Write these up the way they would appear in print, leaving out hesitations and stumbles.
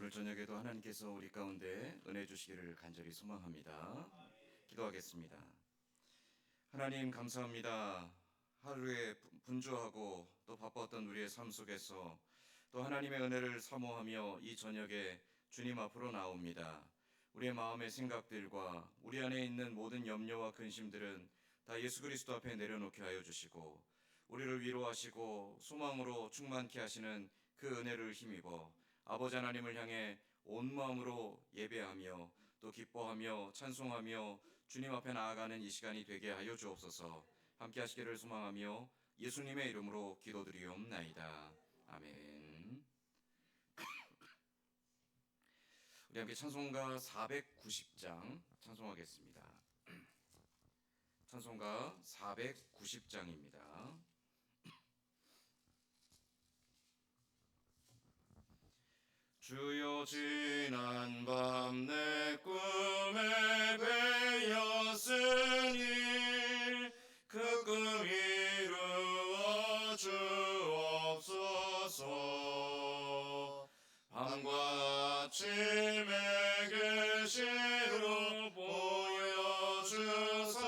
오늘 저녁에도 하나님께서 우리 가운데 은혜 주시기를 간절히 소망합니다. 기도하겠습니다. 하나님 감사합니다. 하루에 분주하고 또 바빴던 우리의 삶 속에서 또 하나님의 은혜를 사모하며 이 저녁에 주님 앞으로 나옵니다. 우리의 마음의 생각들과 우리 안에 있는 모든 염려와 근심들은 다 예수 그리스도 앞에 내려놓게 하여 주시고 우리를 위로하시고 소망으로 충만케 하시는 그 은혜를 힘입어 아버지 하나님을 향해 온 마음으로 예배하며 또 기뻐하며 찬송하며 주님 앞에 나아가는 이 시간이 되게 하여 주옵소서. 함께 하시기를 소망하며 예수님의 이름으로 기도드리옵나이다. 아멘. 우리 함께 찬송가 490장 찬송하겠습니다. 찬송가 490장입니다. 주여 지난 밤 내 꿈에 배였으니 그 꿈 이루어 주옵소서. 밤과 아침에 계시로 보여주사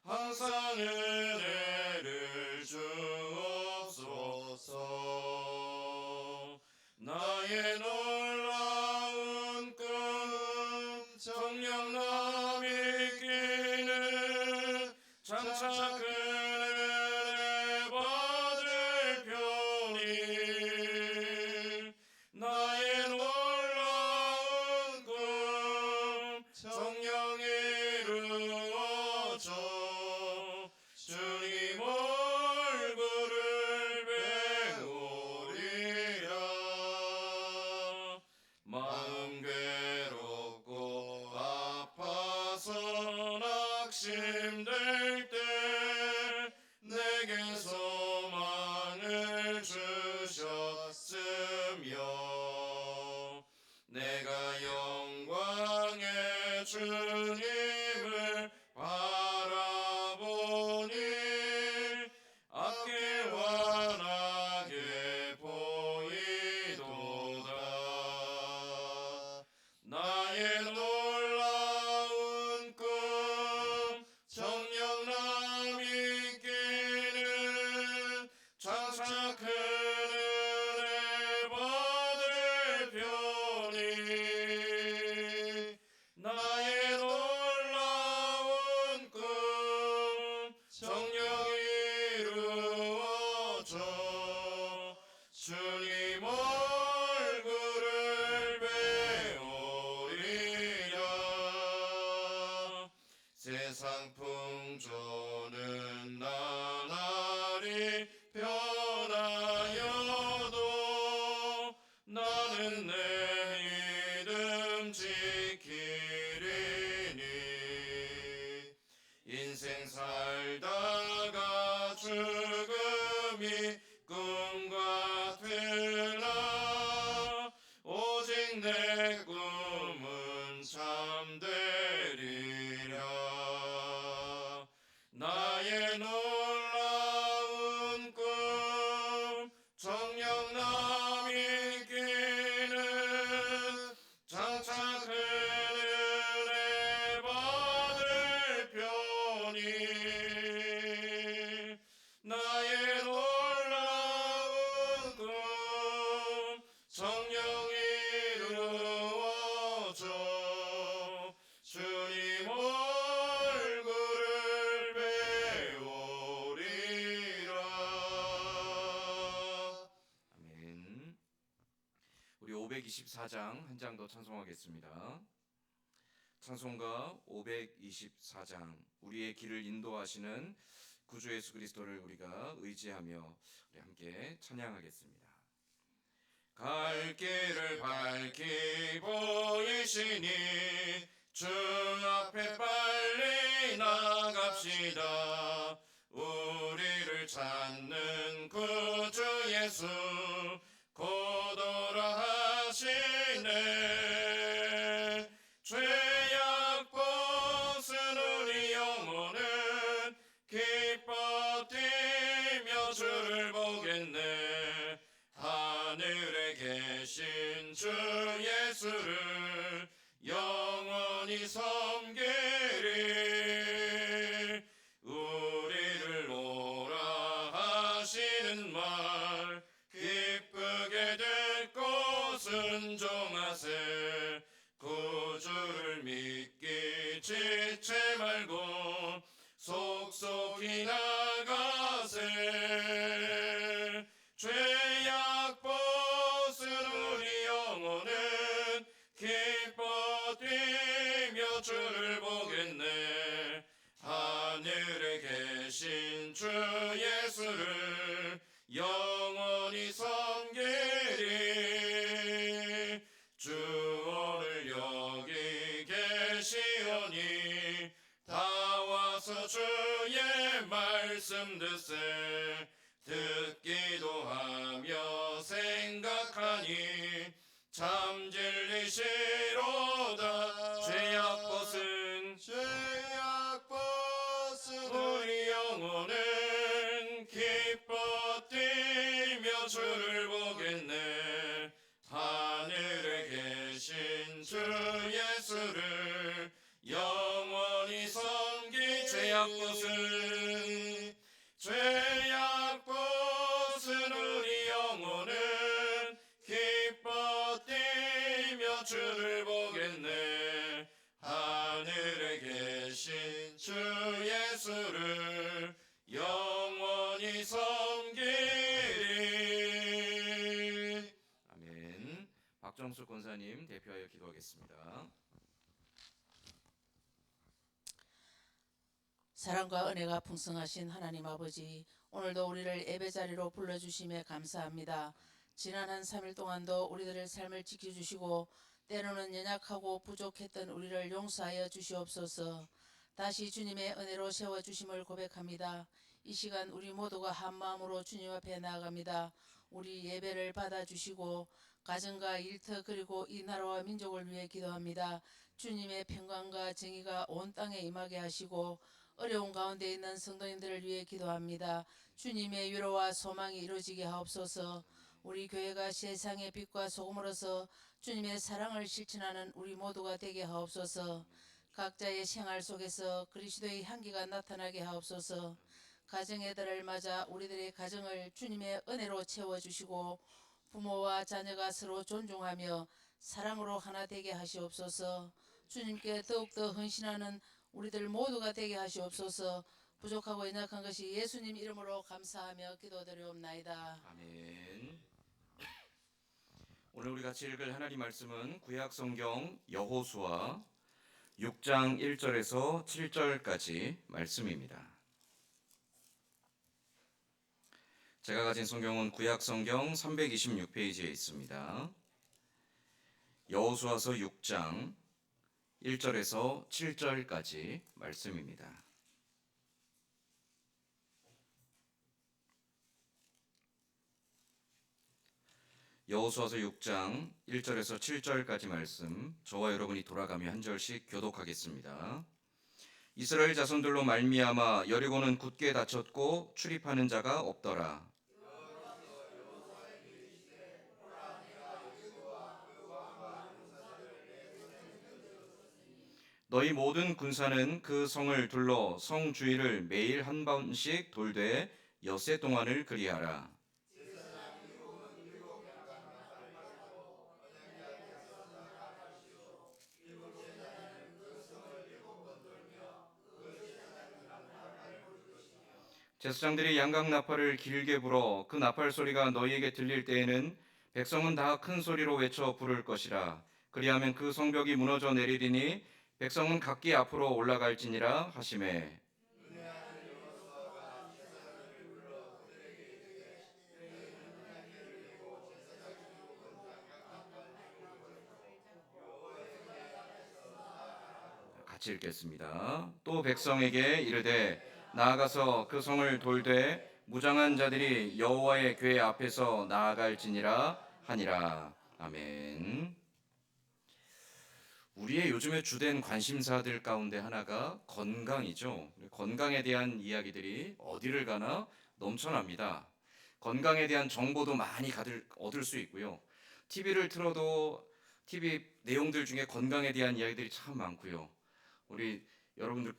항상 은혜를 주옵소서. 나의 놀라운 꿈 정녕 남이 끼는 장차 그네 받을 편이. 나의 놀라운 꿈 정녕 이루어져 주님 얼굴을 배우리라. 마음 괴롭고 아파서 낙심될 때 내게 소망을 주셨으며 내가 영광의 주님을 바라보니 앞길 환하게 보이도다. 나의 놀라운 꿈 정녕 남이 끼는 장차 큰 은혜 받을 편이. 나의 놀라운 꿈 정녕 이루어져 주님 얼굴을 배우리라. 세상 풍조는 나날이 변하여도 나는 내 믿음 지키리니. 인생 살다가 죽음이 꿈 같으나 오직 내 꿈은 참되리라. 나의 놀라운 꿈 정녕 남이 끼는 장차 큰 은혜 받을 편이. 나의 놀라운 꿈 정녕 이루어져 주님 얼굴을 배우리라. 아멘. 우리 524장 한 장 더 찬송하겠습니다. 찬송가 524장 우리의 길을 인도하시는 구주 예수 그리스도를 우리가 의지하며 우리 함께 찬양하겠습니다. 갈 길을 밝히 보이시니 주 앞에 빨리 나갑시다. 우리를 찾는 구주 예수 곧 오라 하시네. 죄악 벗은 우리 영혼은 기뻐 뛰며 주를 보겠네. 하늘에 계신 계신 주 예수를 영원히 섬기리. 우리를 오라 하시는 말 기쁘게 듣고 순종하세. 구주를 믿기 지체 말고 속속히 나가세. 죄악 벗은 우리 영혼은 기뻐 뛰며 주를 보겠네. 하늘에 계신 주 예수를 영원히 섬기리. 주 오늘 여기 계시오니 다 와서 주의 말씀 듣세. 듣기도 하며 생각하니 참 진리시로다. 죄악 벗은 우리 영혼은 기뻐 뛰며 주를 보겠네. 하늘에 계신 주 예수를 영원히 섬기. 죄악 벗은 우리 영혼은 기뻐 뛰며 주를 보겠네. 하늘에 계신 주 예수를 영원히 섬기리. 아멘. 박정수 권사님 대표하여 기도하겠습니다. 사랑과 은혜가 풍성하신 하나님 아버지, 오늘도 우리를 예배자리로 불러주심에 감사합니다. 지난 한 3일 동안도 우리들의 삶을 지켜주시고 때로는 연약하고 부족했던 우리를 용서하여 주시옵소서. 다시 주님의 은혜로 세워주심을 고백합니다. 이 시간 우리 모두가 한마음으로 주님 앞에 나아갑니다. 우리 예배를 받아주시고 가정과 일터 그리고 이 나라와 민족을 위해 기도합니다. 주님의 평강과 정의가 온 땅에 임하게 하시고 어려운 가운데 있는 성도님들을 위해 기도합니다. 주님의 위로와 소망이 이루어지게 하옵소서. 우리 교회가 세상의 빛과 소금으로서 주님의 사랑을 실천하는 우리 모두가 되게 하옵소서. 각자의 생활 속에서 그리스도의 향기가 나타나게 하옵소서. 가정의 달을 맞아 우리들의 가정을 주님의 은혜로 채워주시고 부모와 자녀가 서로 존중하며 사랑으로 하나 되게 하시옵소서. 주님께 더욱더 헌신하는 우리들 모두가 되게 하시옵소서. 부족하고 연약한 것이 예수님 이름으로 감사하며 기도드리옵나이다. 아멘. 오늘 우리 같이 읽을 하나님 말씀은 구약 성경 여호수아 6장 1절에서 7절까지 말씀입니다. 제가 가진 성경은 구약 성경 326페이지에 있습니다. 여호수아서 6장 1절에서 7절까지 말씀입니다. 여호수아서 6장 1절에서 7절까지 말씀, 저와 여러분이 돌아가며 한 절씩 교독하겠습니다. 이스라엘 자손들로 말미암아 여리고는 굳게 닫혔고 출입하는 자가 없더라. 너희 모든 군사는 그 성을 둘러 성 주위를 매일 한 번씩 돌되 엿새 동안을 그리하라. 제사장들이 양각 나팔을 길게 불어 그 나팔 소리가 너희에게 들릴 때에는 백성은 다 큰 소리로 외쳐 부를 것이라. 그리하면 그 성벽이 무너져 내리리니 백성은 각기 앞으로 올라갈지니라 하시매. 같이 읽겠습니다. 또 백성에게 이르되 나아가서 그 성을 돌되 무장한 자들이 여호와의 궤 앞에서 나아갈지니라 하니라. 아멘. 우리의 요즘에 주된 관심사들 가운데 하나가 건강이죠. 건강에 대한 이야기들이 어디를 가나 넘쳐납니다. 건강에 대한 정보도 많이 얻을 수 있고요. TV를 틀어도 TV 내용들 중에 건강에 대한 이야기들이 참 많고요. 우리 여러분들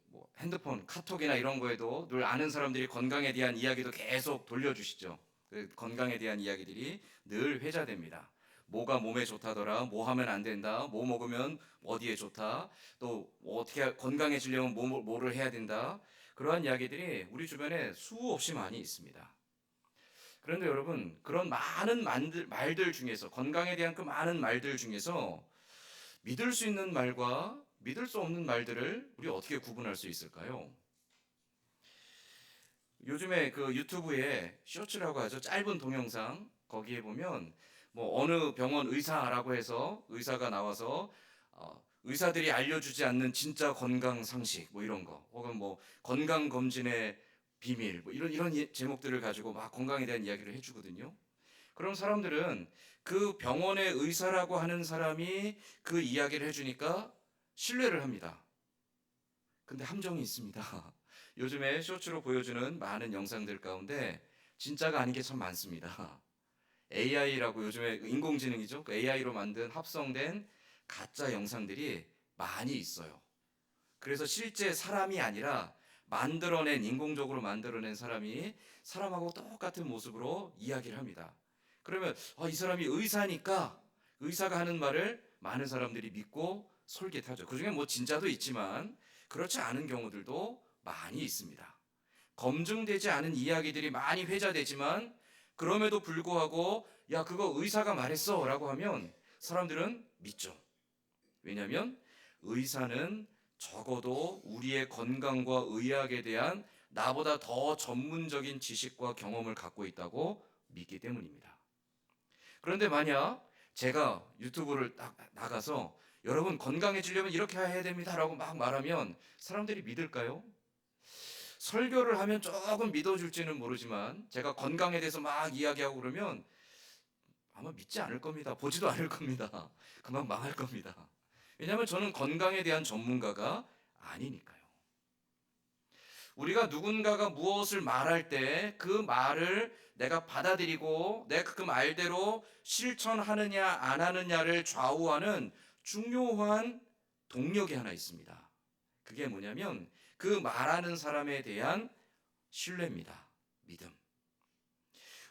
뭐 핸드폰, 카톡이나 이런 거에도 늘 아는 사람들이 건강에 대한 이야기도 계속 돌려주시죠. 그 건강에 대한 이야기들이 늘 회자됩니다. 뭐가 몸에 좋다더라, 뭐 하면 안 된다, 뭐 먹으면 어디에 좋다, 또 어떻게 건강해지려면 뭐를 해야 된다. 그러한 이야기들이 우리 주변에 수없이 많이 있습니다. 그런데 여러분, 그런 많은 말들 중에서, 건강에 대한 그 많은 말들 중에서 믿을 수 있는 말과 믿을 수 없는 말들을 우리 어떻게 구분할 수 있을까요? 요즘에 그 유튜브에 쇼츠라고 하죠. 짧은 동영상 거기에 보면 뭐 어느 병원 의사라고 해서 의사가 나와서 의사들이 알려주지 않는 진짜 건강 상식 뭐 이런 거, 혹은 뭐 건강 검진의 비밀 뭐 이런 제목들을 가지고 막 건강에 대한 이야기를 해주거든요. 그런 사람들은 그 병원의 의사라고 하는 사람이 그 이야기를 해주니까 신뢰를 합니다. 근데 함정이 있습니다. 요즘에 쇼츠로 보여주는 많은 영상들 가운데 진짜가 아닌 게 참 많습니다. AI라고, 요즘에 인공지능이죠. 그 AI로 만든 합성된 가짜 영상들이 많이 있어요. 그래서 실제 사람이 아니라 인공적으로 만들어낸 사람이 사람하고 똑같은 모습으로 이야기를 합니다. 그러면 이 사람이 의사니까 의사가 하는 말을 많은 사람들이 믿고 솔깃하죠. 그중에 뭐 진짜도 있지만 그렇지 않은 경우들도 많이 있습니다. 검증되지 않은 이야기들이 많이 회자되지만 그럼에도 불구하고 야 그거 의사가 말했어 라고 하면 사람들은 믿죠. 왜냐하면 의사는 적어도 우리의 건강과 의학에 대한 나보다 더 전문적인 지식과 경험을 갖고 있다고 믿기 때문입니다. 그런데 만약 제가 유튜브를 딱 나가서 여러분 건강해지려면 이렇게 해야 됩니다라고 막 말하면 사람들이 믿을까요? 설교를 하면 조금 믿어줄지는 모르지만 제가 건강에 대해서 막 이야기하고 그러면 아마 믿지 않을 겁니다. 보지도 않을 겁니다. 그만 망할 겁니다. 왜냐하면 저는 건강에 대한 전문가가 아니니까요. 우리가 누군가가 무엇을 말할 때 그 말을 내가 받아들이고 내가 그 말대로 실천하느냐 안 하느냐를 좌우하는 중요한 동력이 하나 있습니다. 그게 뭐냐면 그 말하는 사람에 대한 신뢰입니다. 믿음.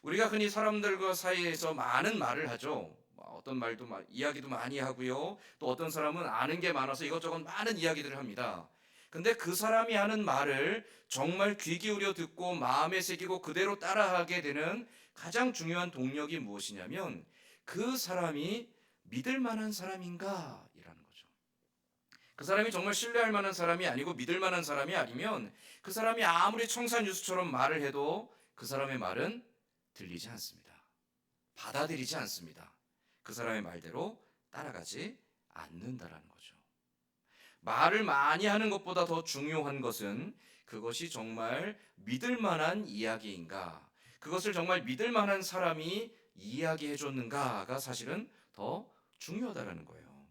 우리가 흔히 사람들과 사이에서 많은 말을 하죠. 어떤 말도 이야기도 많이 하고요. 또 어떤 사람은 아는 게 많아서 이것저것 많은 이야기들을 합니다. 근데 그 사람이 하는 말을 정말 귀 기울여 듣고 마음에 새기고 그대로 따라하게 되는 가장 중요한 동력이 무엇이냐면 그 사람이 믿을 만한 사람인가? 이라는 거죠. 그 사람이 정말 신뢰할 만한 사람이 아니고 믿을 만한 사람이 아니면 그 사람이 아무리 청산유수처럼 말을 해도 그 사람의 말은 들리지 않습니다. 받아들이지 않습니다. 그 사람의 말대로 따라가지 않는다라는 거죠. 말을 많이 하는 것보다 더 중요한 것은 그것이 정말 믿을 만한 이야기인가, 그것을 정말 믿을 만한 사람이 이야기해 줬는가가 사실은 더 중요하다라는 거예요.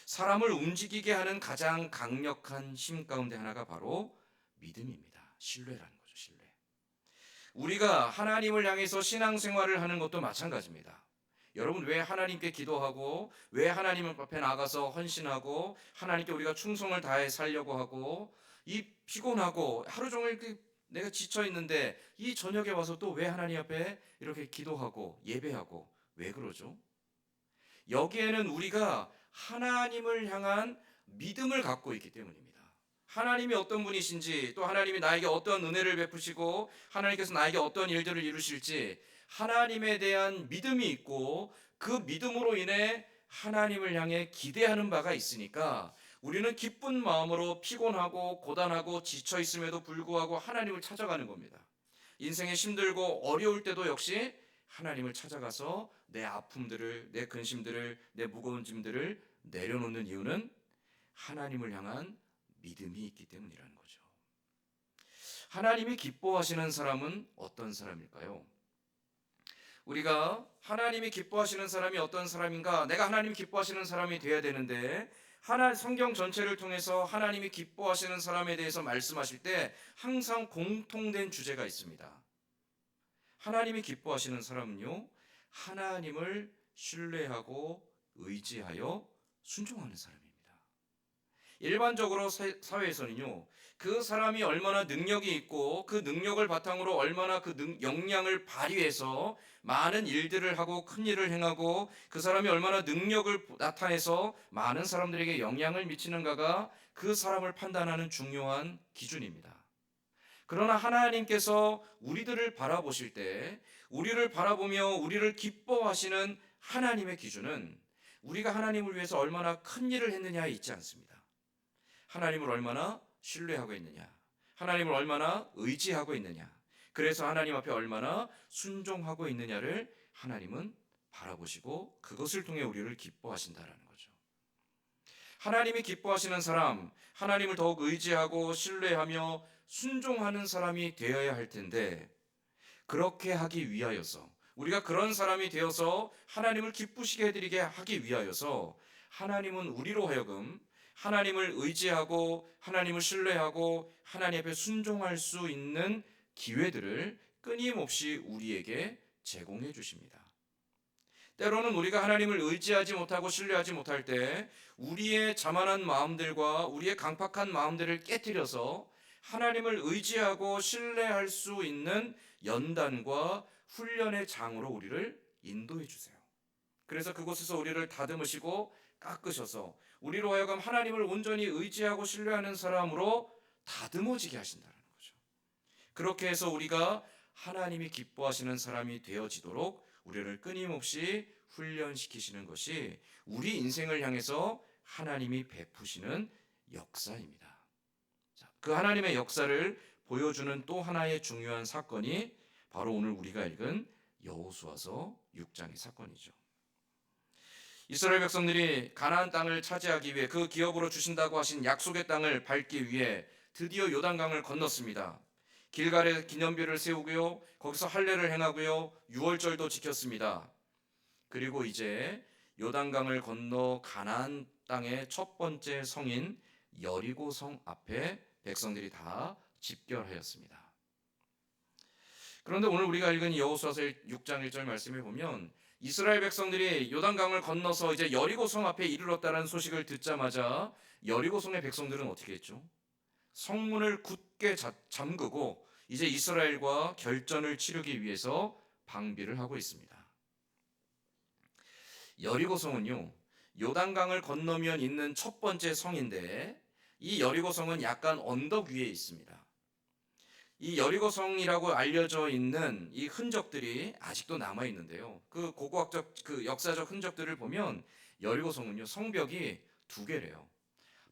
사람을 움직이게 하는 가장 강력한 힘 가운데 하나가 바로 믿음입니다. 신뢰라는 거죠. 신뢰. 우리가 하나님을 향해서 신앙생활을 하는 것도 마찬가지입니다. 여러분, 왜 하나님께 기도하고 왜 하나님 앞에 나가서 헌신하고 하나님께 우리가 충성을 다해 살려고 하고 이 피곤하고 하루 종일 내가 지쳐 있는데 이 저녁에 와서 또 왜 하나님 앞에 이렇게 기도하고 예배하고 왜 그러죠? 여기에는 우리가 하나님을 향한 믿음을 갖고 있기 때문입니다. 하나님이 어떤 분이신지, 또 하나님이 나에게 어떤 은혜를 베푸시고 하나님께서 나에게 어떤 일들을 이루실지 하나님에 대한 믿음이 있고 그 믿음으로 인해 하나님을 향해 기대하는 바가 있으니까 우리는 기쁜 마음으로 피곤하고 고단하고 지쳐 있음에도 불구하고 하나님을 찾아가는 겁니다. 인생에 힘들고 어려울 때도 역시 하나님을 찾아가서 내 아픔들을, 내 근심들을, 내 무거운 짐들을 내려놓는 이유는 하나님을 향한 믿음이 있기 때문이라는 거죠. 하나님이 기뻐하시는 사람은 어떤 사람일까요? 우리가 하나님이 기뻐하시는 사람이 어떤 사람인가? 내가 하나님이 기뻐하시는 사람이 되어야 되는데 성경 전체를 통해서 하나님이 기뻐하시는 사람에 대해서 말씀하실 때 항상 공통된 주제가 있습니다. 하나님이 기뻐하시는 사람은요, 하나님을 신뢰하고 의지하여 순종하는 사람입니다. 일반적으로 사회에서는요, 그 사람이 얼마나 능력이 있고 그 능력을 바탕으로 얼마나 그 역량을 발휘해서 많은 일들을 하고 큰 일을 행하고 그 사람이 얼마나 능력을 나타내서 많은 사람들에게 영향을 미치는가가 그 사람을 판단하는 중요한 기준입니다. 그러나 하나님께서 우리들을 바라보실 때, 우리를 바라보며 우리를 기뻐하시는 하나님의 기준은 우리가 하나님을 위해서 얼마나 큰 일을 했느냐에 있지 않습니다. 하나님을 얼마나 신뢰하고 있느냐, 하나님을 얼마나 의지하고 있느냐, 그래서 하나님 앞에 얼마나 순종하고 있느냐를 하나님은 바라보시고 그것을 통해 우리를 기뻐하신다라는 거죠. 하나님이 기뻐하시는 사람, 하나님을 더욱 의지하고 신뢰하며 순종하는 사람이 되어야 할 텐데, 그렇게 하기 위하여서, 우리가 그런 사람이 되어서 하나님을 기쁘시게 해드리게 하기 위하여서 하나님은 우리로 하여금 하나님을 의지하고 하나님을 신뢰하고 하나님 앞에 순종할 수 있는 기회들을 끊임없이 우리에게 제공해 주십니다. 때로는 우리가 하나님을 의지하지 못하고 신뢰하지 못할 때 우리의 자만한 마음들과 우리의 강팍한 마음들을 깨뜨려서 하나님을 의지하고 신뢰할 수 있는 연단과 훈련의 장으로 우리를 인도해 주세요. 그래서 그곳에서 우리를 다듬으시고 깎으셔서 우리로 하여금 하나님을 온전히 의지하고 신뢰하는 사람으로 다듬어지게 하신다는 거죠. 그렇게 해서 우리가 하나님이 기뻐하시는 사람이 되어지도록 우리를 끊임없이 훈련시키시는 것이 우리 인생을 향해서 하나님이 베푸시는 역사입니다. 그 하나님의 역사를 보여주는 또 하나의 중요한 사건이 바로 오늘 우리가 읽은 여호수아서 6장의 사건이죠. 이스라엘 백성들이 가나안 땅을 차지하기 위해 그 기업으로 주신다고 하신 약속의 땅을 밟기 위해 드디어 요단강을 건넜습니다. 길갈에 기념비를 세우고요, 거기서 할례를 행하고요, 유월절도 지켰습니다. 그리고 이제 요단강을 건너 가나안 땅의 첫 번째 성인 여리고성 앞에 백성들이 다 집결하였습니다. 그런데 오늘 우리가 읽은 여호수아서 6장 1절 말씀에 보면 이스라엘 백성들이 요단강을 건너서 이제 여리고성 앞에 이르렀다는 소식을 듣자마자 여리고성의 백성들은 어떻게 했죠? 성문을 굳게 잠그고 이제 이스라엘과 결전을 치르기 위해서 방비를 하고 있습니다. 여리고성은요, 요단강을 건너면 있는 첫 번째 성인데 이 여리고성은 약간 언덕 위에 있습니다. 이 여리고성이라고 알려져 있는 이 흔적들이 아직도 남아 있는데요. 그 고고학적 그 역사적 흔적들을 보면 여리고성은요, 성벽이 두 개래요.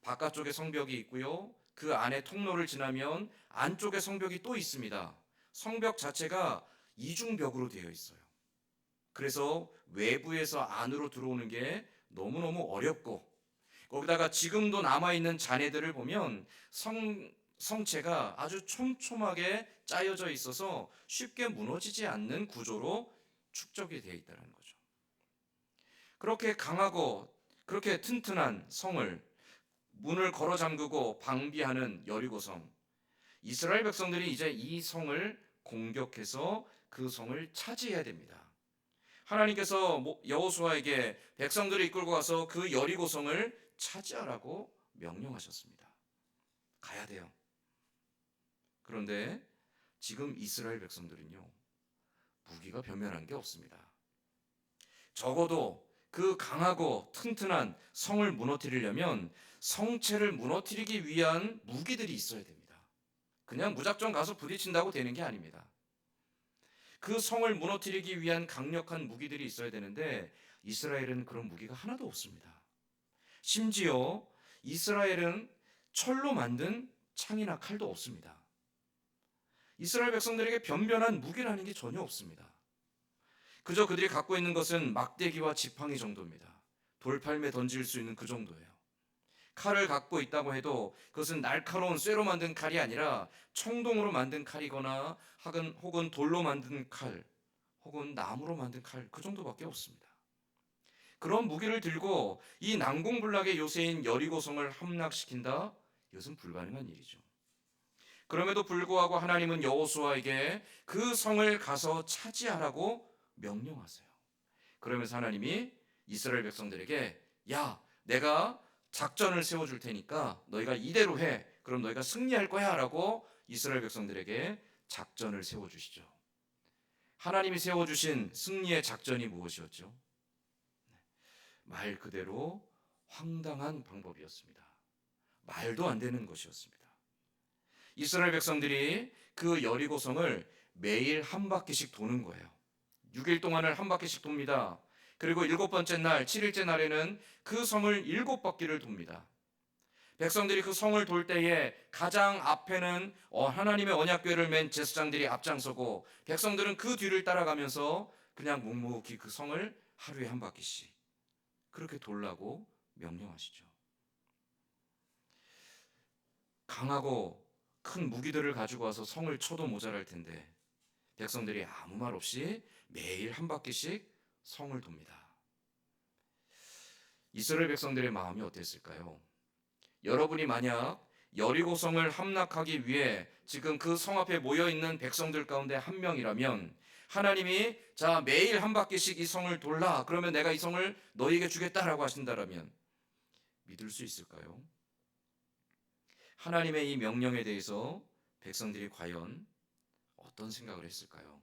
바깥쪽에 성벽이 있고요, 그 안에 통로를 지나면 안쪽에 성벽이 또 있습니다. 성벽 자체가 이중벽으로 되어 있어요. 그래서 외부에서 안으로 들어오는 게 너무너무 어렵고, 거기다가 지금도 남아있는 잔해들을 보면 성체가 아주 촘촘하게 짜여져 있어서 쉽게 무너지지 않는 구조로 축적이 되어 있다는 거죠. 그렇게 강하고 그렇게 튼튼한 성을 문을 걸어 잠그고 방비하는 여리고성, 이스라엘 백성들이 이제 이 성을 공격해서 그 성을 차지해야 됩니다. 하나님께서 여호수아에게 백성들을 이끌고 가서 그 여리고성을 차지하라고 명령하셨습니다. 가야 돼요. 그런데 지금 이스라엘 백성들은요, 무기가 변변한 게 없습니다. 적어도 그 강하고 튼튼한 성을 무너뜨리려면 성체를 무너뜨리기 위한 무기들이 있어야 됩니다. 그냥 무작정 가서 부딪힌다고 되는 게 아닙니다. 그 성을 무너뜨리기 위한 강력한 무기들이 있어야 되는데 이스라엘은 그런 무기가 하나도 없습니다. 심지어 이스라엘은 철로 만든 창이나 칼도 없습니다. 이스라엘 백성들에게 변변한 무기라는 게 전혀 없습니다. 그저 그들이 갖고 있는 것은 막대기와 지팡이 정도입니다. 돌팔매 던질 수 있는 그 정도예요. 칼을 갖고 있다고 해도 그것은 날카로운 쇠로 만든 칼이 아니라 청동으로 만든 칼이거나 혹은 돌로 만든 칼, 혹은 나무로 만든 칼, 그 정도밖에 없습니다. 그런 무기를 들고 이 난공불락의 요새인 여리고성을 함락시킨다? 이것은 불가능한 일이죠. 그럼에도 불구하고 하나님은 여호수아에게 그 성을 가서 차지하라고 명령하세요. 그러면서 하나님이 이스라엘 백성들에게 야, 내가 작전을 세워줄 테니까 너희가 이대로 해. 그럼 너희가 승리할 거야 라고 이스라엘 백성들에게 작전을 세워주시죠. 하나님이 세워주신 승리의 작전이 무엇이었죠? 말 그대로 황당한 방법이었습니다. 말도 안 되는 것이었습니다. 이스라엘 백성들이 그 여리고성을 매일 한 바퀴씩 도는 거예요. 6일 동안을 한 바퀴씩 돕니다. 그리고 7번째 날, 7일째 날에는 그 성을 7바퀴를 돕니다. 백성들이 그 성을 돌 때에 가장 앞에는 하나님의 언약궤를 맨 제사장들이 앞장서고 백성들은 그 뒤를 따라가면서 그냥 묵묵히 그 성을 하루에 한 바퀴씩 그렇게 돌라고 명령하시죠. 강하고 큰 무기들을 가지고 와서 성을 쳐도 모자랄 텐데 백성들이 아무 말 없이 매일 한 바퀴씩 성을 돕니다. 이스라엘 백성들의 마음이 어땠을까요? 여러분이 만약 여리고성을 함락하기 위해 지금 그 성 앞에 모여 있는 백성들 가운데 한 명이라면 하나님이 자 매일 한 바퀴씩 이 성을 돌라 그러면 내가 이 성을 너희에게 주겠다라고 하신다라면 믿을 수 있을까요? 하나님의 이 명령에 대해서 백성들이 과연 어떤 생각을 했을까요?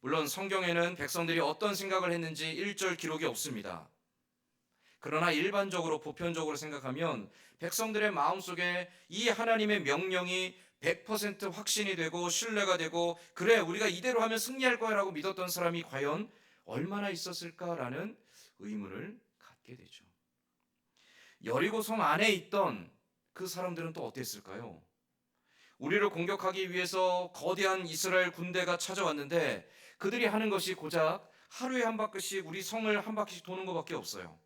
물론 성경에는 백성들이 어떤 생각을 했는지 1절 기록이 없습니다. 그러나 일반적으로 보편적으로 생각하면 백성들의 마음속에 이 하나님의 명령이 100% 확신이 되고 신뢰가 되고 그래 우리가 이대로 하면 승리할 거야라고 믿었던 사람이 과연 얼마나 있었을까라는 의문을 갖게 되죠. 여리고성 안에 있던 그 사람들은 또 어땠을까요? 우리를 공격하기 위해서 거대한 이스라엘 군대가 찾아왔는데 그들이 하는 것이 고작 하루에 한 바퀴씩 우리 성을 한 바퀴씩 도는 것밖에 없어요.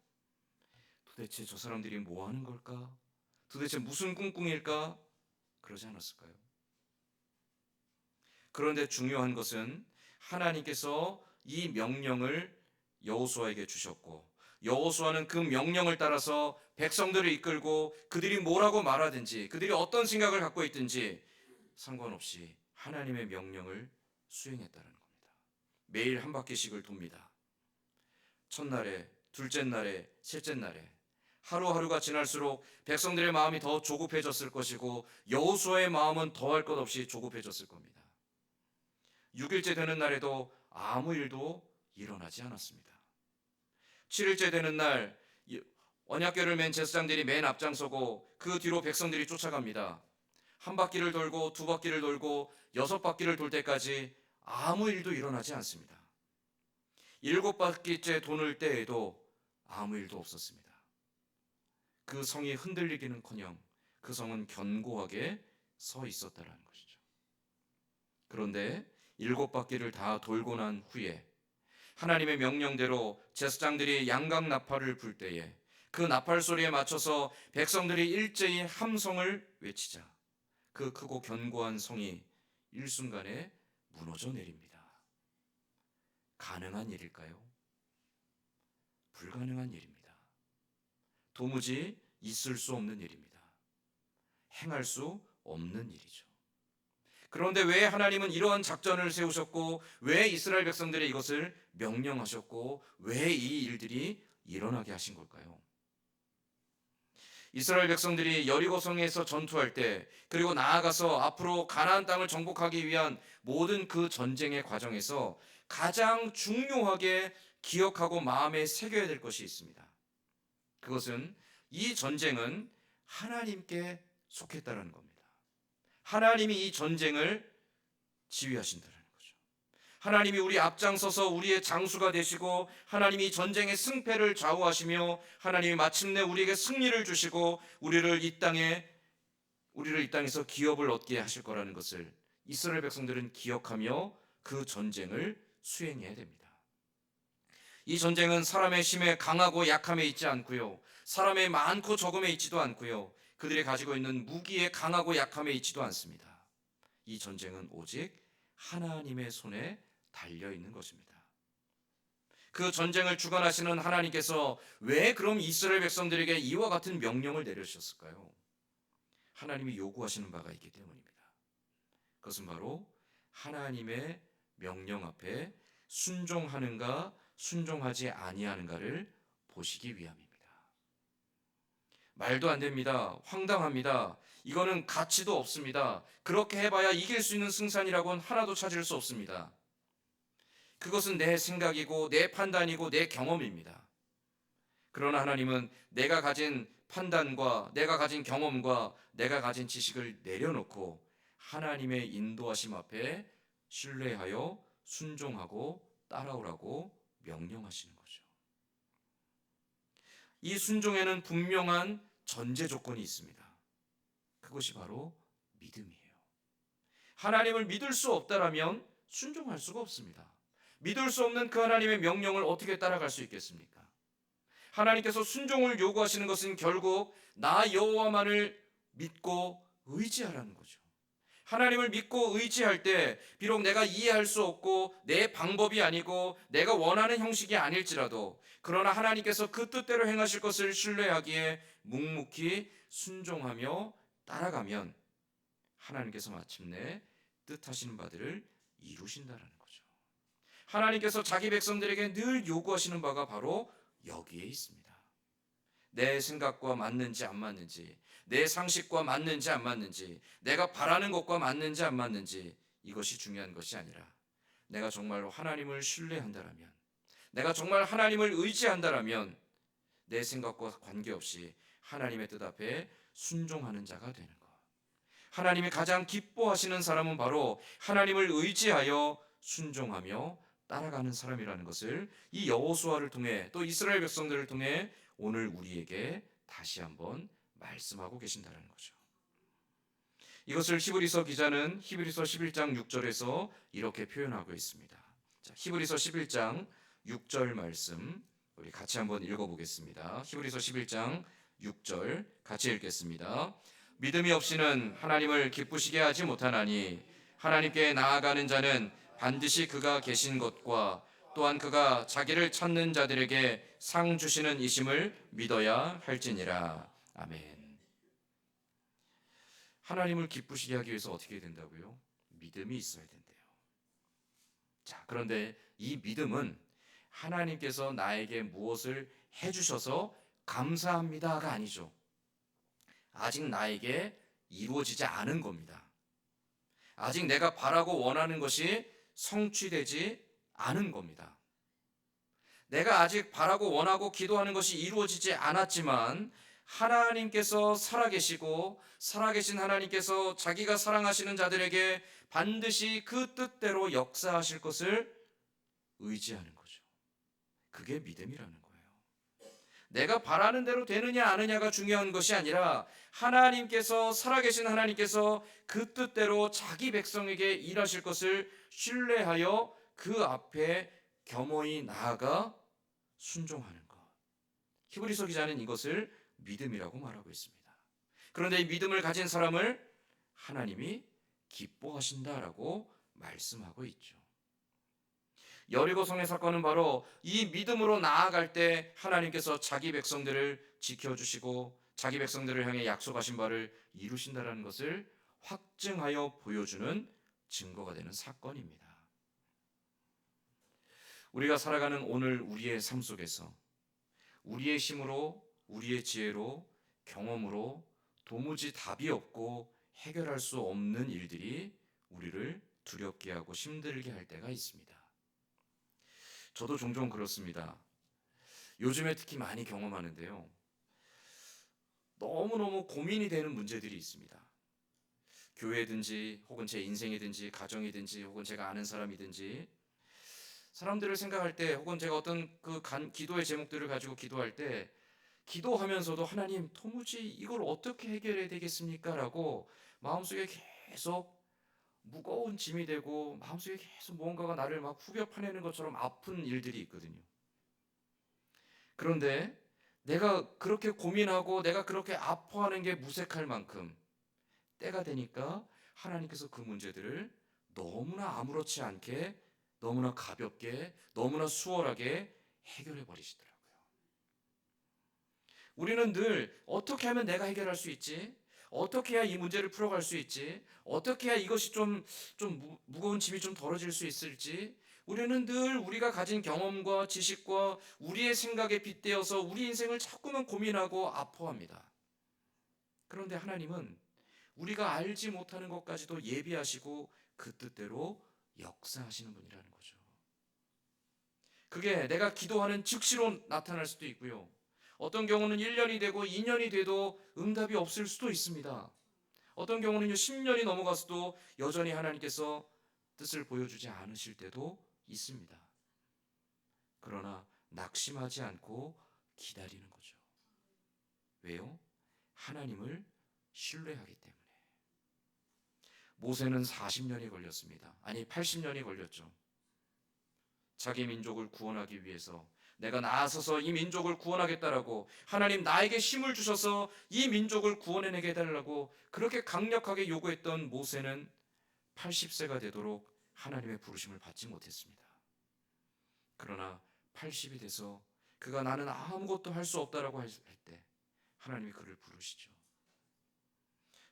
도대체 저 사람들이 뭐 하는 걸까? 도대체 무슨 꿍꿍일까? 그러지 않았을까요? 그런데 중요한 것은 하나님께서 이 명령을 여호수아에게 주셨고 여호수아는 그 명령을 따라서 백성들을 이끌고 그들이 뭐라고 말하든지 그들이 어떤 생각을 갖고 있든지 상관없이 하나님의 명령을 수행했다는 겁니다. 매일 한 바퀴씩을 돕니다. 첫날에, 둘째 날에, 셋째 날에 하루하루가 지날수록 백성들의 마음이 더 조급해졌을 것이고 여호수아의 마음은 더할 것 없이 조급해졌을 겁니다. 6일째 되는 날에도 아무 일도 일어나지 않았습니다. 7일째 되는 날 언약궤를 맨 제사장들이 맨 앞장서고 그 뒤로 백성들이 쫓아갑니다. 한 바퀴를 돌고 두 바퀴를 돌고 6바퀴를 돌 때까지 아무 일도 일어나지 않습니다. 7바퀴째 도는 때에도 아무 일도 없었습니다. 그 성이 흔들리기는커녕 그 성은 견고하게 서 있었다는 것이죠. 그런데 7바퀴를 다 돌고 난 후에 하나님의 명령대로 제사장들이 양각 나팔을 불 때에 그 나팔 소리에 맞춰서 백성들이 일제히 함성을 외치자 그 크고 견고한 성이 일순간에 무너져 내립니다. 가능한 일일까요? 불가능한 일입니다. 도무지 있을 수 없는 일입니다. 행할 수 없는 일이죠. 그런데 왜 하나님은 이러한 작전을 세우셨고 왜 이스라엘 백성들의 이것을 명령하셨고 왜 이 일들이 일어나게 하신 걸까요? 이스라엘 백성들이 여리고성에서 전투할 때 그리고 나아가서 앞으로 가나안 땅을 정복하기 위한 모든 그 전쟁의 과정에서 가장 중요하게 기억하고 마음에 새겨야 될 것이 있습니다. 그것은 이 전쟁은 하나님께 속했다는 겁니다. 하나님이 이 전쟁을 지휘하신다는 거죠. 하나님이 우리 앞장서서 우리의 장수가 되시고 하나님이 전쟁의 승패를 좌우하시며 하나님이 마침내 우리에게 승리를 주시고 우리를 이 땅에서 기업을 얻게 하실 거라는 것을 이스라엘 백성들은 기억하며 그 전쟁을 수행해야 됩니다. 이 전쟁은 사람의 힘에 강하고 약함에 있지 않고요. 사람의 많고 적음에 있지도 않고요. 그들이 가지고 있는 무기의 강하고 약함에 있지도 않습니다. 이 전쟁은 오직 하나님의 손에 달려 있는 것입니다. 그 전쟁을 주관하시는 하나님께서 왜 그럼 이스라엘 백성들에게 이와 같은 명령을 내리셨을까요? 하나님이 요구하시는 바가 있기 때문입니다. 그것은 바로 하나님의 명령 앞에 순종하는가 순종하지 아니하는가를 보시기 위함입니다. 말도 안 됩니다. 황당합니다. 이거는 가치도 없습니다. 그렇게 해봐야 이길 수 있는 승산이라고는 하나도 찾을 수 없습니다. 그것은 내 생각이고 내 판단이고 내 경험입니다. 그러나 하나님은 내가 가진 판단과 내가 가진 경험과 내가 가진 지식을 내려놓고 하나님의 인도하심 앞에 신뢰하여 순종하고 따라오라고 명령하시는 거죠. 이 순종에는 분명한 전제 조건이 있습니다. 그것이 바로 믿음이에요. 하나님을 믿을 수 없다라면 순종할 수가 없습니다. 믿을 수 없는 그 하나님의 명령을 어떻게 따라갈 수 있겠습니까? 하나님께서 순종을 요구하시는 것은 결국 나 여호와만을 믿고 의지하라는 거죠. 하나님을 믿고 의지할 때 비록 내가 이해할 수 없고 내 방법이 아니고 내가 원하는 형식이 아닐지라도 그러나 하나님께서 그 뜻대로 행하실 것을 신뢰하기에 묵묵히 순종하며 따라가면 하나님께서 마침내 뜻하시는 바들을 이루신다라는 거죠. 하나님께서 자기 백성들에게 늘 요구하시는 바가 바로 여기에 있습니다. 내 생각과 맞는지 안 맞는지, 내 상식과 맞는지 안 맞는지, 내가 바라는 것과 맞는지 안 맞는지 이것이 중요한 것이 아니라 내가 정말로 하나님을 신뢰한다라면, 내가 정말 하나님을 의지한다라면 내 생각과 관계없이 하나님의 뜻 앞에 순종하는 자가 되는 것. 하나님이 가장 기뻐하시는 사람은 바로 하나님을 의지하여 순종하며 따라가는 사람이라는 것을 이 여호수아를 통해 또 이스라엘 백성들을 통해 오늘 우리에게 다시 한번 말씀하고 계신다는 거죠. 이것을 히브리서 기자는 히브리서 11장 6절에서 이렇게 표현하고 있습니다. 자, 히브리서 11장 6절 말씀 우리 같이 한번 읽어보겠습니다. 히브리서 11장 6절 같이 읽겠습니다. 믿음이 없이는 하나님을 기쁘시게 하지 못하나니 하나님께 나아가는 자는 반드시 그가 계신 것과 또한 그가 자기를 찾는 자들에게 상 주시는 이심을 믿어야 할지니라. 아멘. 하나님을 기쁘시게 하기 위해서 어떻게 된다고요? 믿음이 있어야 된대요. 자, 그런데 이 믿음은 하나님께서 나에게 무엇을 해주셔서 감사합니다가 아니죠. 아직 나에게 이루어지지 않은 겁니다. 아직 내가 바라고 원하는 것이 성취되지 않은 겁니다. 내가 아직 바라고 원하고 기도하는 것이 이루어지지 않았지만 하나님께서 살아계시고 살아계신 하나님께서 자기가 사랑하시는 자들에게 반드시 그 뜻대로 역사하실 것을 의지하는 거죠. 그게 믿음이라는 거예요. 내가 바라는 대로 되느냐 아느냐가 중요한 것이 아니라 하나님께서 살아계신 하나님께서 그 뜻대로 자기 백성에게 일하실 것을 신뢰하여 그 앞에 겸허히 나아가 순종하는 것. 히브리서 기자는 이것을 믿음이라고 말하고 있습니다. 그런데 이 믿음을 가진 사람을 하나님이 기뻐하신다라고 말씀하고 있죠. 여리고성의 사건은 바로 이 믿음으로 나아갈 때 하나님께서 자기 백성들을 지켜주시고 자기 백성들을 향해 약속하신 바를 이루신다는 것을 확증하여 보여주는 증거가 되는 사건입니다. 우리가 살아가는 오늘 우리의 삶 속에서 우리의 힘으로 우리의 지혜로 경험으로 도무지 답이 없고 해결할 수 없는 일들이 우리를 두렵게 하고 힘들게 할 때가 있습니다. 저도 종종 그렇습니다. 요즘에 특히 많이 경험하는데요. 너무너무 고민이 되는 문제들이 있습니다. 교회든지 혹은 제 인생이든지 가정이든지 혹은 제가 아는 사람이든지 사람들을 생각할 때 혹은 제가 어떤 기도의 제목들을 가지고 기도할 때 기도하면서도 하나님 도무지 이걸 어떻게 해결해야 되겠습니까? 라고 마음속에 계속 무거운 짐이 되고 마음속에 계속 무언가가 나를 막 후벼 파내는 것처럼 아픈 일들이 있거든요. 그런데 내가 그렇게 고민하고 내가 그렇게 아파하는 게 무색할 만큼 때가 되니까 하나님께서 그 문제들을 너무나 아무렇지 않게 너무나 가볍게 너무나 수월하게 해결해 버리시더라고요. 우리는 늘 어떻게 하면 내가 해결할 수 있지? 어떻게 해야 이 문제를 풀어갈 수 있지? 어떻게 해야 이것이 좀 무거운 짐이 좀 덜어질 수 있을지? 우리는 늘 우리가 가진 경험과 지식과 우리의 생각에 빗대어서 우리 인생을 자꾸만 고민하고 아파합니다. 그런데 하나님은 우리가 알지 못하는 것까지도 예비하시고 그 뜻대로 역사하시는 분이라는 거죠. 그게 내가 기도하는 즉시로 나타날 수도 있고요. 어떤 경우는 1년이 되고 2년이 돼도 응답이 없을 수도 있습니다. 어떤 경우는 10년이 넘어가서도 여전히 하나님께서 뜻을 보여주지 않으실 때도 있습니다. 그러나 낙심하지 않고 기다리는 거죠. 왜요? 하나님을 신뢰하기 때문에. 모세는 40년이 걸렸습니다. 아니 80년이 걸렸죠. 자기 민족을 구원하기 위해서 내가 나서서 이 민족을 구원하겠다라고 하나님 나에게 힘을 주셔서 이 민족을 구원해내게 해달라고 그렇게 강력하게 요구했던 모세는 80세가 되도록 하나님의 부르심을 받지 못했습니다. 그러나 80이 돼서 그가 나는 아무것도 할 수 없다라고 할 때 하나님이 그를 부르시죠.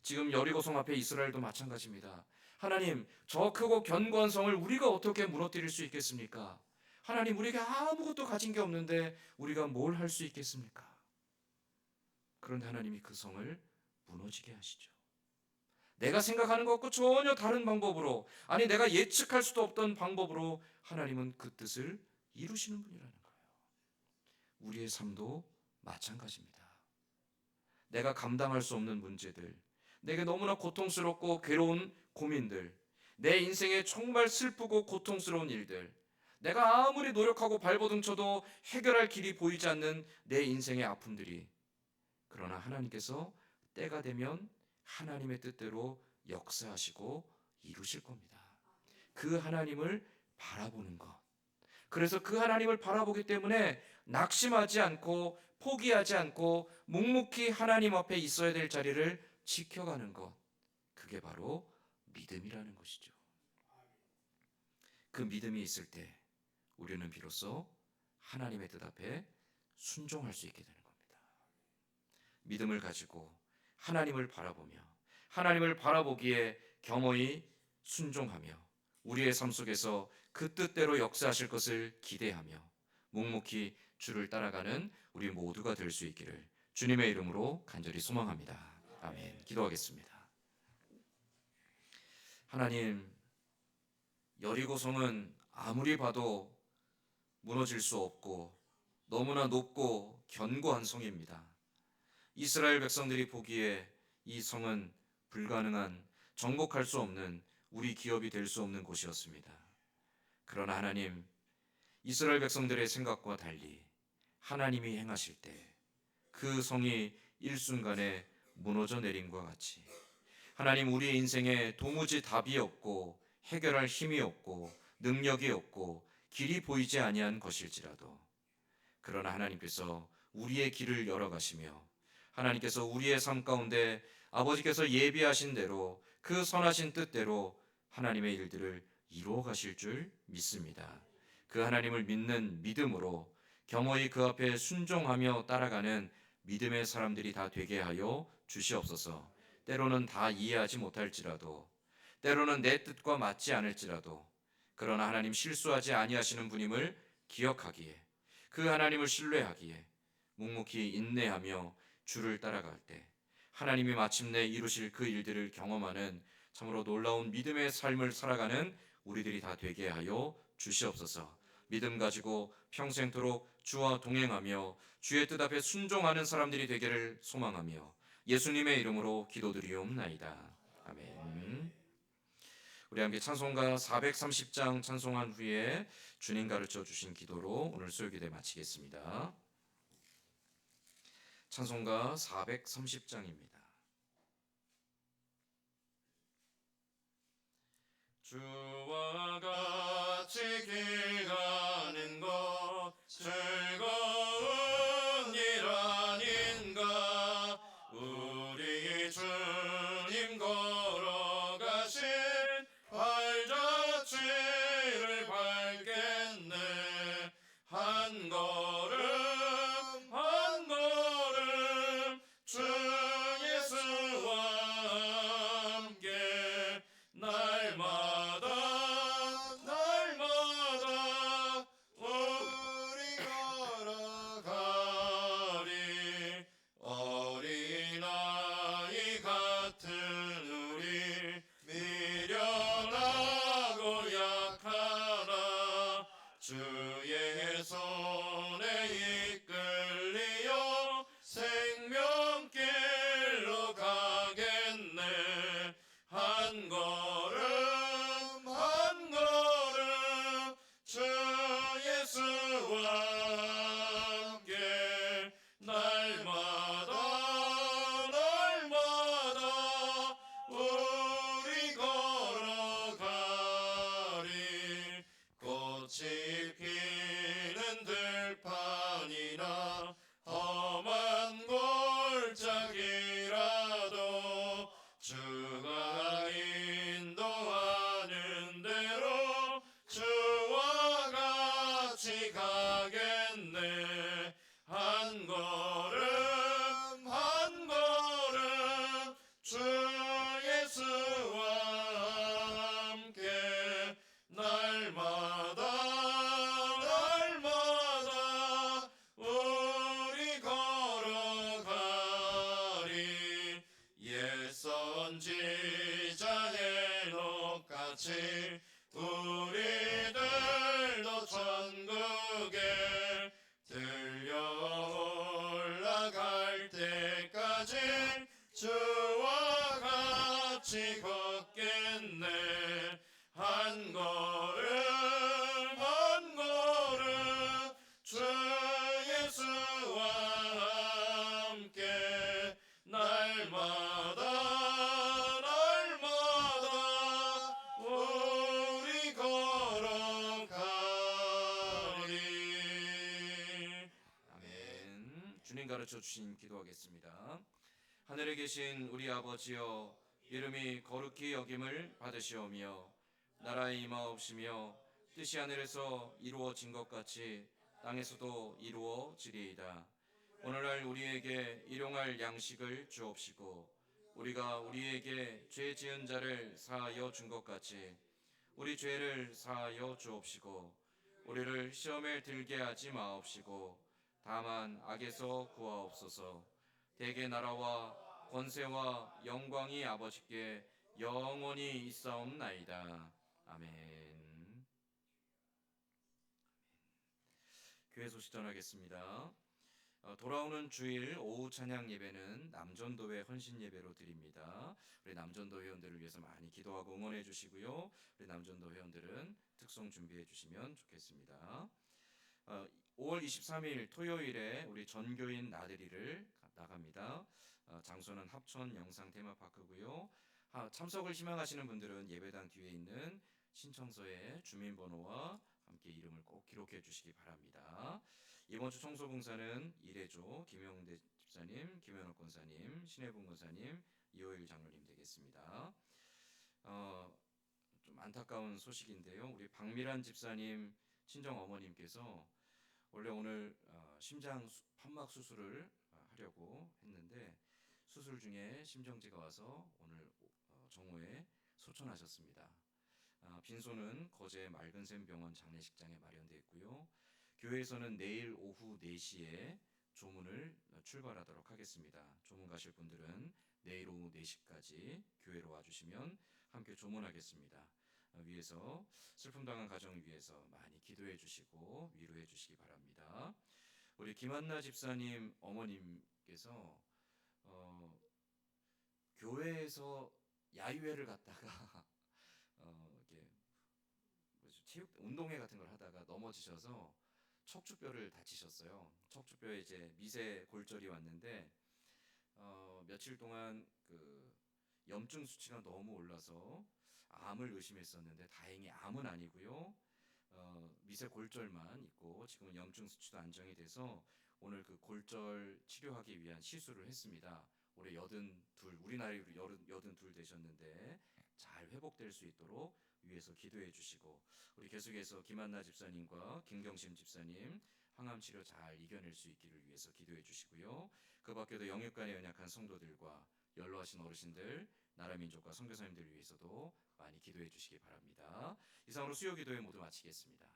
지금 여리고성 앞에 이스라엘도 마찬가지입니다. 하나님, 저 크고 견고한 성을 우리가 어떻게 무너뜨릴 수 있겠습니까? 하나님, 우리가 아무것도 가진 게 없는데 우리가 뭘 할 수 있겠습니까? 그런데 하나님이 그 성을 무너지게 하시죠. 내가 생각하는 것과 전혀 다른 방법으로, 아니 내가 예측할 수도 없던 방법으로 하나님은 그 뜻을 이루시는 분이라는 거예요. 우리의 삶도 마찬가지입니다. 내가 감당할 수 없는 문제들, 내게 너무나 고통스럽고 괴로운 고민들, 내 인생에 정말 슬프고 고통스러운 일들, 내가 아무리 노력하고 발버둥 쳐도 해결할 길이 보이지 않는 내 인생의 아픔들이, 그러나 하나님께서 때가 되면 하나님의 뜻대로 역사하시고 이루실 겁니다. 그 하나님을 바라보는 것. 그래서 그 하나님을 바라보기 때문에 낙심하지 않고 포기하지 않고 묵묵히 하나님 앞에 있어야 될 자리를 지켜가는 것. 그게 바로 믿음이라는 것이죠. 그 믿음이 있을 때 우리는 비로소 하나님의 뜻 앞에 순종할 수 있게 되는 겁니다. 믿음을 가지고 하나님을 바라보며 하나님을 바라보기에 겸허히 순종하며 우리의 삶 속에서 그 뜻대로 역사하실 것을 기대하며 묵묵히 주를 따라가는 우리 모두가 될 수 있기를 주님의 이름으로 간절히 소망합니다. 아멘. 기도하겠습니다. 하나님, 여리고성은 아무리 봐도 무너질 수 없고 너무나 높고 견고한 성입니다. 이스라엘 백성들이 보기에 이 성은 불가능한, 정복할 수 없는, 우리 기업이 될 수 없는 곳이었습니다. 그러나 하나님, 이스라엘 백성들의 생각과 달리 하나님이 행하실 때 그 성이 일순간에 무너져 내림과 같이 하나님, 우리의 인생에 도무지 답이 없고 해결할 힘이 없고 능력이 없고 길이 보이지 아니한 것일지라도, 그러나 하나님께서 우리의 길을 열어가시며 하나님께서 우리의 삶 가운데 아버지께서 예비하신 대로 그 선하신 뜻대로 하나님의 일들을 이루어 가실 줄 믿습니다. 그 하나님을 믿는 믿음으로 겸허히 그 앞에 순종하며 따라가는 믿음의 사람들이 다 되게 하여 주시옵소서. 때로는 다 이해하지 못할지라도, 때로는 내 뜻과 맞지 않을지라도, 그러나 하나님 실수하지 아니하시는 분임을 기억하기에, 그 하나님을 신뢰하기에 묵묵히 인내하며 주를 따라갈 때 하나님이 마침내 이루실 그 일들을 경험하는 참으로 놀라운 믿음의 삶을 살아가는 우리들이 다 되게 하여 주시옵소서. 믿음 가지고 평생토록 주와 동행하며 주의 뜻 앞에 순종하는 사람들이 되기를 소망하며 예수님의 이름으로 기도드리옵나이다. 아멘. 우리 함께 찬송가 430장 찬송한 후에 주님 가르쳐 주신 기도로 오늘 수요기대 마치겠습니다. 찬송가 430장입니다. 주와 같이 길 가는 것 즐거운 일 아닌가. 우리 주님 걸어가신 발자취를 밟겠네. 한 걸음 한 걸음 주 예수와 함께 날마다 주님 가르쳐 주신 기도하겠습니다. 하늘에 계신 우리 아버지여, 이름이 거룩히 여김을 받으시오며 나라의 임하옵시며 뜻이 하늘에서 이루어진 것 같이 땅에서도 이루어지리이다. 오늘날 우리에게 일용할 양식을 주옵시고 우리가 우리에게 죄 지은 자를 사하여 준 것 같이 우리 죄를 사하여 주옵시고 우리를 시험에 들게 하지 마옵시고 다만 악에서 구하옵소서. 대개 나라와 권세와 영광이 아버지께 영원히 있사옵나이다. 아멘. 교회 소식 전하겠습니다. 돌아오는 주일 오후 찬양 예배는 남전도회 헌신 예배로 드립니다. 우리 남전도 회원들을 위해서 많이 기도하고 응원해 주시고요. 우리 남전도 회원들은 특송 준비해 주시면 좋겠습니다. 5월 23일 토요일에 우리 전교인 나들이를 나갑니다. 장소는 합천 영상 테마파크고요. 참석을 희망하시는 분들은 예배당 뒤에 있는 신청서에 주민번호와 함께 이름을 꼭 기록해 주시기 바랍니다. 이번 주 청소봉사는 이래조 김영대 집사님, 김현옥 권사님, 신혜봉 권사님, 이호일 장로님 되겠습니다. 좀 안타까운 소식인데요. 우리 박미란 집사님 친정 어머님께서 원래 오늘 심장 판막 수술을 하려고 했는데 수술 중에 심정지가 와서 오늘 정오에 소천하셨습니다. 빈소는 거제 맑은샘 병원 장례식장에 마련되어 있고요. 교회에서는 내일 오후 4시에 조문을 출발하도록 하겠습니다. 조문 가실 분들은 내일 오후 4시까지 교회로 와주시면 함께 조문하겠습니다. 위에서 슬픔 당한 가정 위해서 많이 기도해 주시고 위로해 주시기 바랍니다. 우리 김한나 집사님 어머님께서 교회에서 야유회를 갔다가 이렇게 체육 운동회 같은 걸 하다가 넘어지셔서 척추뼈를 다치셨어요. 척추뼈에 이제 미세 골절이 왔는데 며칠 동안 그 염증 수치가 너무 올라서 암을 의심했었는데 다행히 암은 아니고요. 미세 골절만 있고 지금은 염증 수치도 안정이 돼서 오늘 그 골절 치료하기 위한 시술을 했습니다. 올해 82, 우리 나이로 82 되셨는데 잘 회복될 수 있도록 위에서 기도해 주시고 우리 계속해서 김한나 집사님과 김경심 집사님 항암 치료 잘 이겨낼 수 있기를 위해서 기도해 주시고요. 그 밖에도 영육간에 연약한 성도들과 연로하신 어르신들, 나라 민족과 선교사님들 위해서도 많이 기도해 주시기 바랍니다. 이상으로 수요 기도회 모두 마치겠습니다.